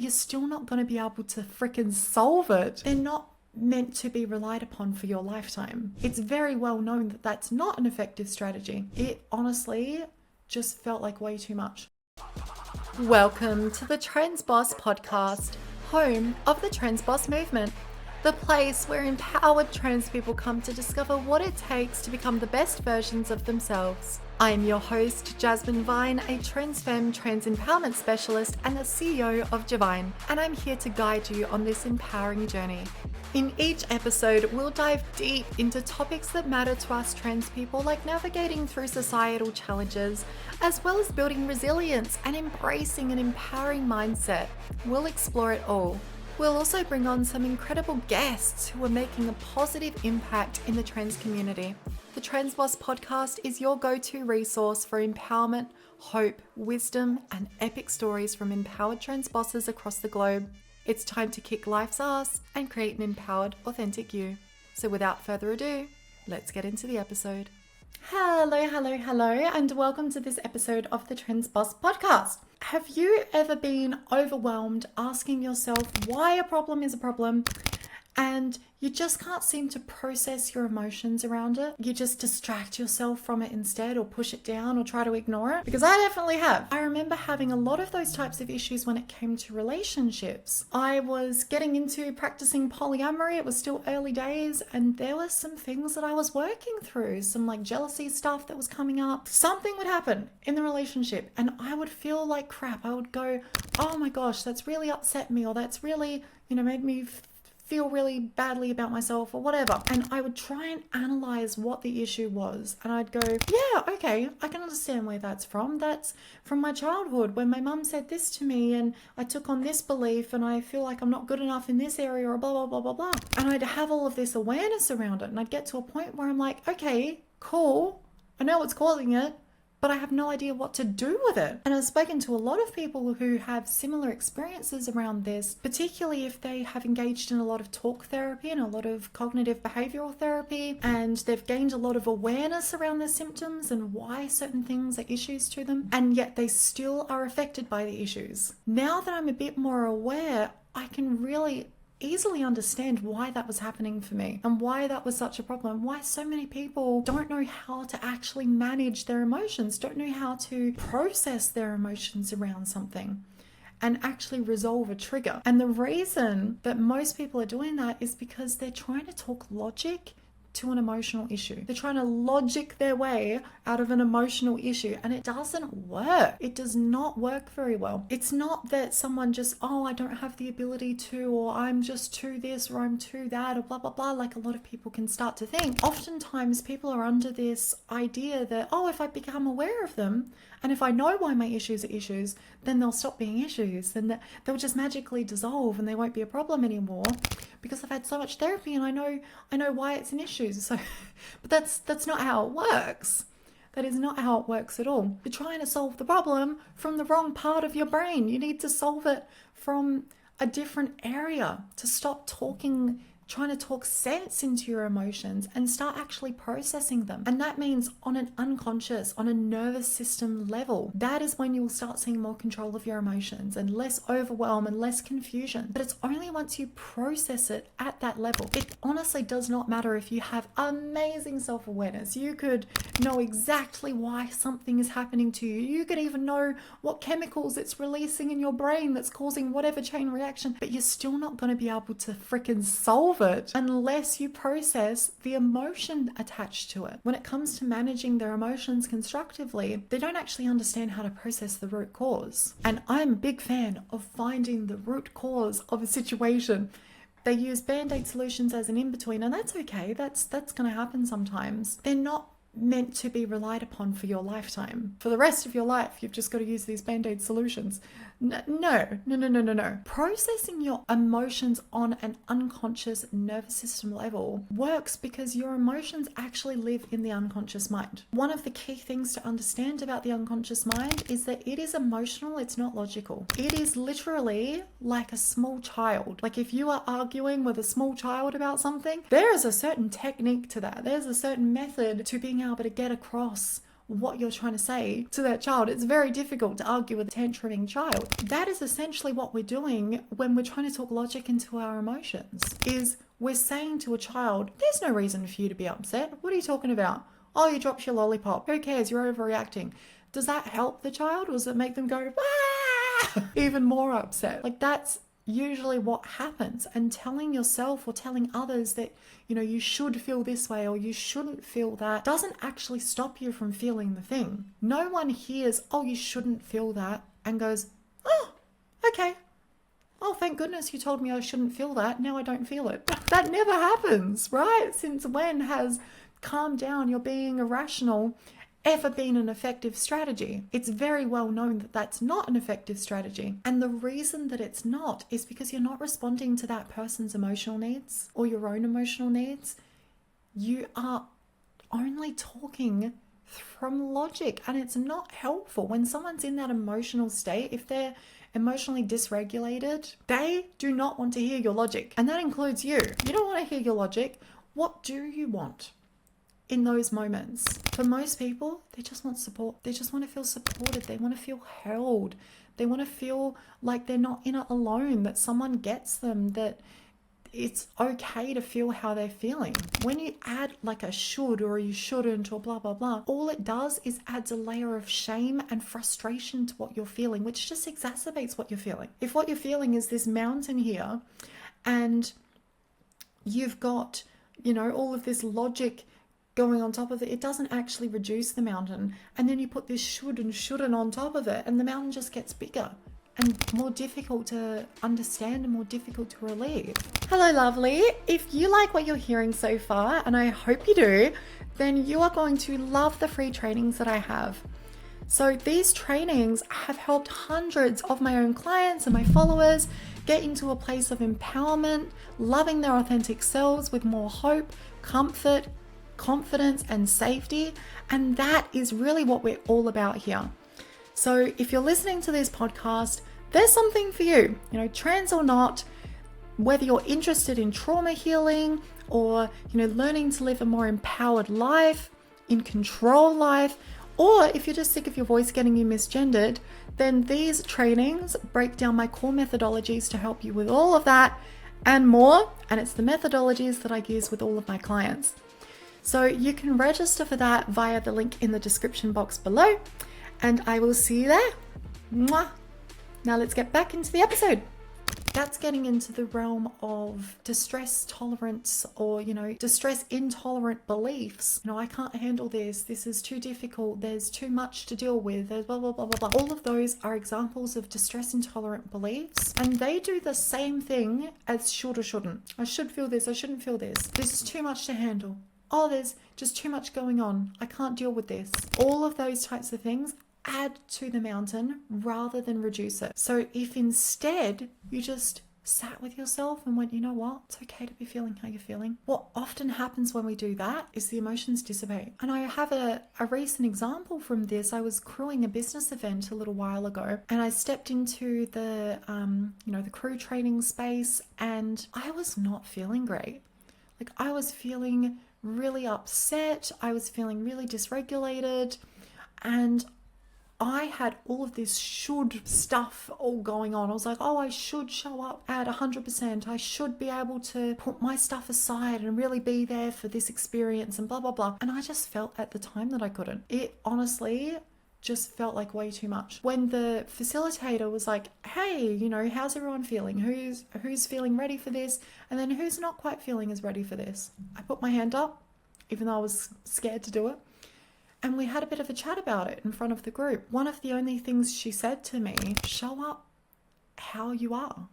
you're still not going to be able to freaking solve it. They're not meant to be relied upon for your lifetime. It's very well known that that's not an effective strategy. It honestly just felt like way too much. Welcome to the Trans Boss podcast, home of the Trans Boss movement, the place where empowered trans people come to discover what it takes to become the best versions of themselves. I am your host, Jasmine Vine, a Transfem trans empowerment specialist and the CEO of Javine, and I'm here to guide you on this empowering journey. In each episode, we'll dive deep into topics that matter to us trans people, like navigating through societal challenges, as well as building resilience and embracing an empowering mindset. We'll explore it all. We'll also bring on some incredible guests who are making a positive impact in the trans community. The Trans Boss podcast is your go-to resource for empowerment, hope, wisdom, and epic stories from empowered trans bosses across the globe. It's time to kick life's ass and create an empowered, authentic you. So without further ado, let's get into the episode. Hello, and welcome to this episode of the Trans Boss podcast. Have you ever been overwhelmed asking yourself why a problem is a problem and you just can't seem to process your emotions around it? You just distract yourself from it instead, or push it down, or try to ignore it? Because I definitely have. I remember having a lot of those types of issues when it came to relationships. I was getting into practicing polyamory. It was still early days, and there were some things that I was working through, some like jealousy stuff that was coming up. Something would happen in the relationship and I would feel like crap. I would go, oh my gosh, that's really upset me, or that's really, made me feel really badly about myself, or whatever. And I would try and analyze what the issue was. And I'd go, yeah, okay, I can understand where that's from. That's from my childhood, when my mum said this to me and I took on this belief and I feel like I'm not good enough in this area, or blah, blah, blah, blah, blah. And I'd have all of this awareness around it. And I'd get to a point where I'm like, okay, cool. I know what's causing it, but I have no idea what to do with it. And I've spoken to a lot of people who have similar experiences around this, particularly if they have engaged in a lot of talk therapy and a lot of cognitive behavioral therapy, and they've gained a lot of awareness around their symptoms and why certain things are issues to them, and yet they still are affected by the issues. Now that I'm a bit more aware, I can really easily understand why that was happening for me and why that was such a problem, why so many people don't know how to actually manage their emotions, don't know how to process their emotions around something and actually resolve a trigger. And the reason that most people are doing that is because they're trying to talk logic to an emotional issue. They're trying to logic their way out of an emotional issue, and it doesn't work. It does not work very well. It's not that someone just, oh, I don't have the ability to, or I'm just too this, or I'm too that, or blah, blah, blah, like a lot of people can start to think. Oftentimes people are under this idea that, oh, if I become aware of them, and if I know why my issues are issues, then they'll stop being issues, and they'll just magically dissolve and they won't be a problem anymore because I've had so much therapy and I know why it's an issue. So, but that's not how it works. That is not how it works at all. You're trying to solve the problem from the wrong part of your brain. You need to solve it from a different area, to stop trying to talk sense into your emotions and start actually processing them. And that means on an unconscious, on a nervous system level. That is when you will start seeing more control of your emotions and less overwhelm and less confusion. But it's only once you process it at that level. It honestly does not matter if you have amazing self-awareness. You could know exactly why something is happening to you. You could even know what chemicals it's releasing in your brain that's causing whatever chain reaction, but you're still not going to be able to freaking solve it unless you process the emotion attached to it. When it comes to managing their emotions constructively, they don't actually understand how to process the root cause. And I'm a big fan of finding the root cause of a situation. They use band-aid solutions as an in-between, and that's okay. That's going to happen sometimes. They're not meant to be relied upon for your lifetime. For the rest of your life, you've just got to use these band-aid solutions. No. Processing your emotions on an unconscious nervous system level works because your emotions actually live in the unconscious mind. One of the key things to understand about the unconscious mind is that it is emotional, it's not logical. It is literally like a small child. Like if you are arguing with a small child about something, there is a certain technique to that. There's a certain method to being able to get across what you're trying to say to that child. It's very difficult to argue with a tantruming child. That is essentially what we're doing when we're trying to talk logic into our emotions, is we're saying to a child, there's no reason for you to be upset. What are you talking about? Oh, you dropped your lollipop. Who cares? You're overreacting. Does that help the child, or does it make them go, ah! even more upset? Like, that's usually what happens. And telling yourself or telling others that, you know, you should feel this way or you shouldn't feel that doesn't actually stop you from feeling the thing. No one hears, oh, you shouldn't feel that, and goes, oh, okay. Oh, thank goodness you told me I shouldn't feel that. Now I don't feel it. That never happens, right? Since when has calm down, you're being irrational, ever been an effective strategy? It's very well known that that's not an effective strategy. And the reason that it's not is because you're not responding to that person's emotional needs or your own emotional needs. You are only talking from logic, and it's not helpful. When someone's in that emotional state, if they're emotionally dysregulated, they do not want to hear your logic. And that includes you. You don't want to hear your logic. What do you want in those moments? For most people, they just want support. They just want to feel supported. They want to feel held. They want to feel like they're not in it alone, that someone gets them, that it's okay to feel how they're feeling. When you add like a should or you shouldn't or blah, blah, blah, all it does is adds a layer of shame and frustration to what you're feeling, which just exacerbates what you're feeling. If what you're feeling is this mountain here and you've got, you know, all of this logic going on top of it, it doesn't actually reduce the mountain. And then you put this should and shouldn't on top of it, and the mountain just gets bigger and more difficult to understand and more difficult to relieve. Hello, lovely. If you like what you're hearing so far, and I hope you do, then you are going to love the free trainings that I have. So these trainings have helped hundreds of my own clients and my followers get into a place of empowerment, loving their authentic selves with more hope, comfort, confidence, and safety. And that is really what we're all about here. So if you're listening to this podcast, there's something for you, you know, trans or not, whether you're interested in trauma healing or, you know, learning to live a more empowered life, in control life, or if you're just sick of your voice getting you misgendered, then these trainings break down my core methodologies to help you with all of that and more. And it's the methodologies that I use with all of my clients. So you can register for that via the link in the description box below, and I will see you there. Mwah. Now let's get back into the episode. That's getting into the realm of distress tolerance or, you know, distress intolerant beliefs. You know, I can't handle this. This is too difficult. There's too much to deal with. There's blah, blah, blah, blah, blah. All of those are examples of distress intolerant beliefs, and they do the same thing as should or shouldn't. I should feel this. I shouldn't feel this. This is too much to handle. Oh, there's just too much going on. I can't deal with this. All of those types of things add to the mountain rather than reduce it. So if instead you just sat with yourself and went, you know what, it's okay to be feeling how you're feeling. What often happens when we do that is the emotions dissipate. And I have a recent example from this. I was crewing a business event a little while ago, and I stepped into the, the crew training space, and I was not feeling great. Like, I was feeling really upset. I was feeling really dysregulated, and I had all of this should stuff all going on. I was like, oh, I should show up at 100%. I should be able to put my stuff aside and really be there for this experience and blah, blah, blah. And I just felt at the time that I couldn't. It honestly just felt like way too much. When the facilitator was like, hey, you know, how's everyone feeling? Who's feeling ready for this? And then who's not quite feeling as ready for this? I put my hand up, even though I was scared to do it. And we had a bit of a chat about it in front of the group. One of the only things she said to me, show up how you are.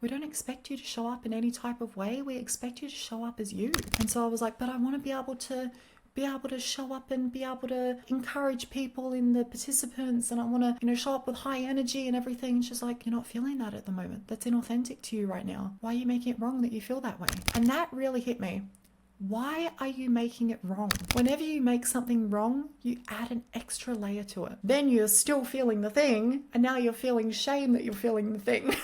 We don't expect you to show up in any type of way. We expect you to show up as you. And so I was like, but I want to be able to show up and be able to encourage people in the participants, and I want to, you know, show up with high energy and everything. And she's like, you're not feeling that at the moment. That's inauthentic to you right now. Why are you making it wrong that you feel that way? And that really hit me. Why are you making it wrong? Whenever you make something wrong, you add an extra layer to it. Then you're still feeling the thing, and now you're feeling shame that you're feeling the thing.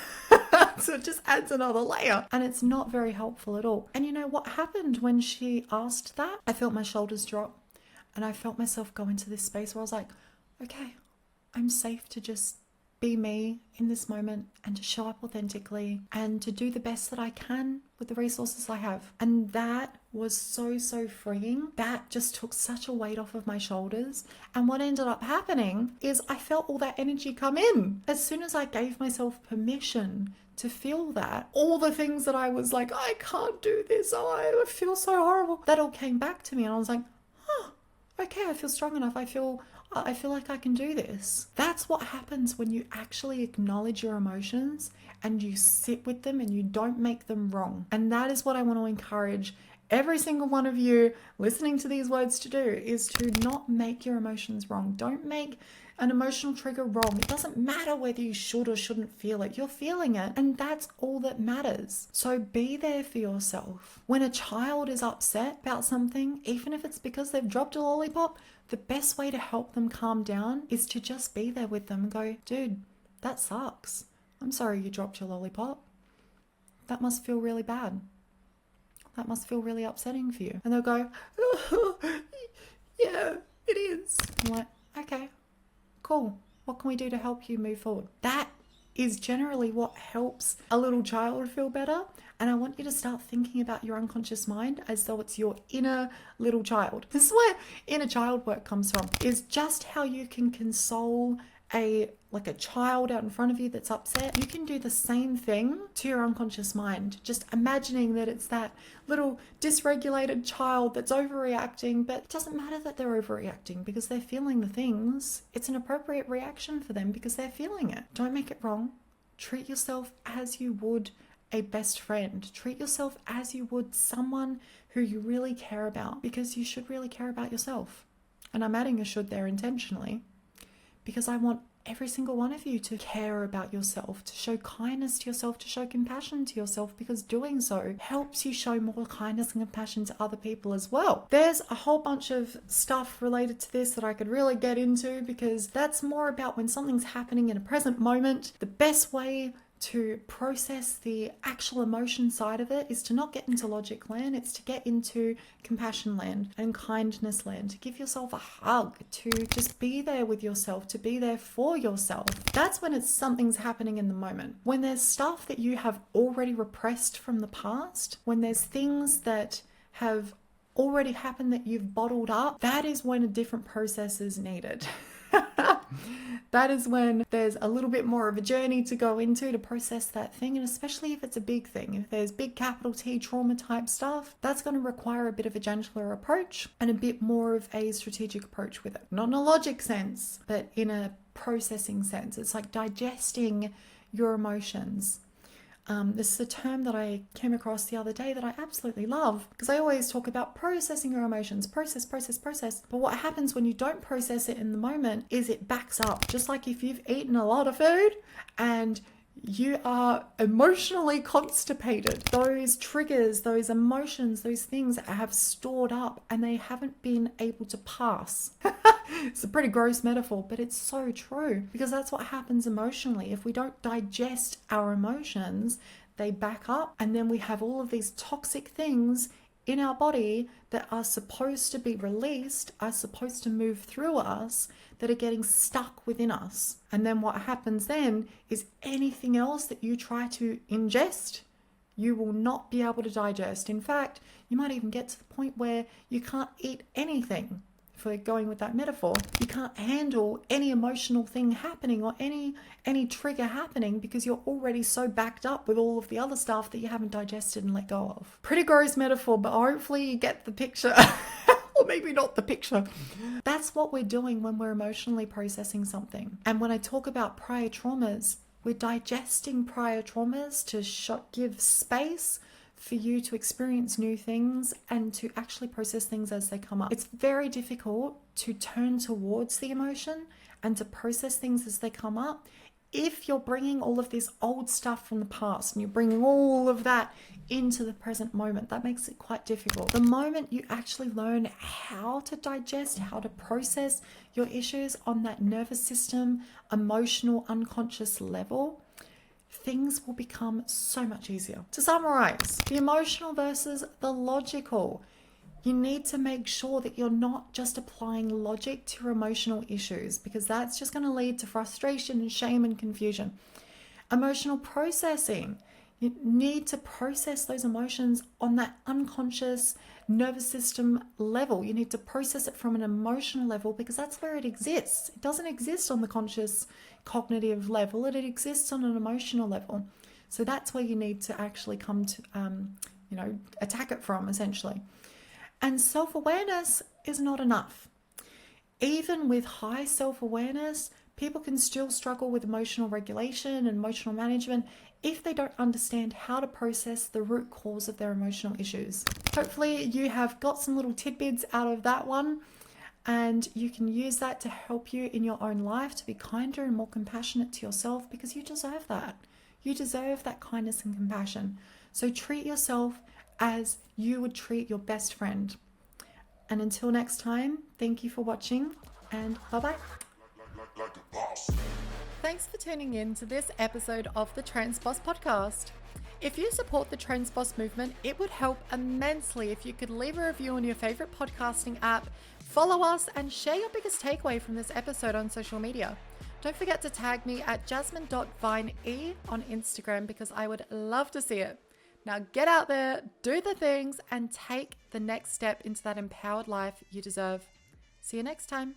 So it just adds another layer, and it's not very helpful at all. And you know what happened when she asked that? I felt my shoulders drop, And I felt myself go into this space where I was like, okay, I'm safe to just be me in this moment and to show up authentically and to do the best that I can with the resources I have. And that was so, so freeing. That just took such a weight off of my shoulders. And what ended up happening is I felt all that energy come in. As soon as I gave myself permission to feel that, all the things that I was like, I can't do this, oh, I feel so horrible, that all came back to me. And I was like, oh, okay, I feel strong enough. I feel like I can do this. That's what happens when you actually acknowledge your emotions and you sit with them and you don't make them wrong. And that is what I want to encourage every single one of you listening to these words to do, is to not make your emotions wrong. Don't make an emotional trigger wrong. It doesn't matter whether you should or shouldn't feel it. You're feeling it, and that's all that matters. So be there for yourself. When a child is upset about something, even if it's because they've dropped a lollipop, the best way to help them calm down is to just be there with them and go, dude, that sucks. I'm sorry you dropped your lollipop. That must feel really bad. That must feel really upsetting for you. And they'll go, oh, yeah, it is. I'm like, okay, cool. What can we do to help you move forward? That is generally what helps a little child feel better. And I want you to start thinking about your unconscious mind as though it's your inner little child. This is where inner child work comes from, is just how you can console a child out in front of you that's upset. You can do the same thing to your unconscious mind, just imagining that it's that little dysregulated child that's overreacting, but it doesn't matter that they're overreacting because they're feeling the things. It's an appropriate reaction for them because they're feeling it. Don't make it wrong. Treat yourself as you would a best friend. Treat yourself as you would someone who you really care about, because you should really care about yourself. And I'm adding a should there intentionally, because I want every single one of you to care about yourself, to show kindness to yourself, to show compassion to yourself, because doing so helps you show more kindness and compassion to other people as well. There's a whole bunch of stuff related to this that I could really get into, because that's more about when something's happening in a present moment. The best way to process the actual emotion side of it is to not get into logic land. It's to get into compassion land and kindness land, to give yourself a hug, to just be there with yourself, to be there for yourself. That's when it's something's happening in the moment. When there's stuff that you have already repressed from the past, when there's things that have already happened that you've bottled up, that is when a different process is needed. That is when there's a little bit more of a journey to go into to process that thing. And especially if it's a big thing, if there's big capital T trauma type stuff, that's going to require a bit of a gentler approach and a bit more of a strategic approach with it. Not in a logic sense, but in a processing sense. It's like digesting your emotions. This is a term that I came across the other day that I absolutely love, because I always talk about processing your emotions, process. But what happens when you don't process it in the moment is it backs up. Just like if you've eaten a lot of food and you are emotionally constipated, those triggers, those emotions, those things have stored up and they haven't been able to pass. It's a pretty gross metaphor, but it's so true, because that's what happens emotionally. If we don't digest our emotions, they back up, and then we have all of these toxic things in our body that are supposed to be released, are supposed to move through us, that are getting stuck within us. And then what happens then is anything else that you try to ingest, you will not be able to digest. In fact, you might even get to the point where you can't eat anything. If we're going with that metaphor, you can't handle any emotional thing happening or any trigger happening, because you're already so backed up with all of the other stuff that you haven't digested and let go of. Pretty gross metaphor, but hopefully you get the picture. Or maybe not the picture. That's what we're doing when we're emotionally processing something. And when I talk about prior traumas, we're digesting prior traumas to give space for you to experience new things and to actually process things as they come up. It's very difficult to turn towards the emotion and to process things as they come up if you're bringing all of this old stuff from the past and you're bringing all of that into the present moment. That makes it quite difficult. The moment you actually learn how to digest, how to process your issues on that nervous system, emotional, unconscious level, things will become so much easier. To summarize, the emotional versus the logical. You need to make sure that you're not just applying logic to your emotional issues, because that's just going to lead to frustration and shame and confusion. Emotional processing. You need to process those emotions on that unconscious nervous system level. You need to process it from an emotional level, because that's where it exists. It doesn't exist on the conscious cognitive level. It exists on an emotional level. So that's where you need to actually come to, attack it from, essentially. And self-awareness is not enough. Even with high self-awareness, people can still struggle with emotional regulation and emotional management if they don't understand how to process the root cause of their emotional issues. Hopefully you have got some little tidbits out of that one, and you can use that to help you in your own life to be kinder and more compassionate to yourself, because you deserve that. You deserve that kindness and compassion. So treat yourself as you would treat your best friend. And until next time, thank you for watching, and bye-bye. Thanks for tuning in to this episode of the Transboss podcast. If you support the Transboss movement, it would help immensely if you could leave a review on your favorite podcasting app, follow us, and share your biggest takeaway from this episode on social media. Don't forget to tag me at jasmine.vinee on Instagram, because I would love to see it. Now get out there, do the things, and take the next step into that empowered life you deserve. See you next time.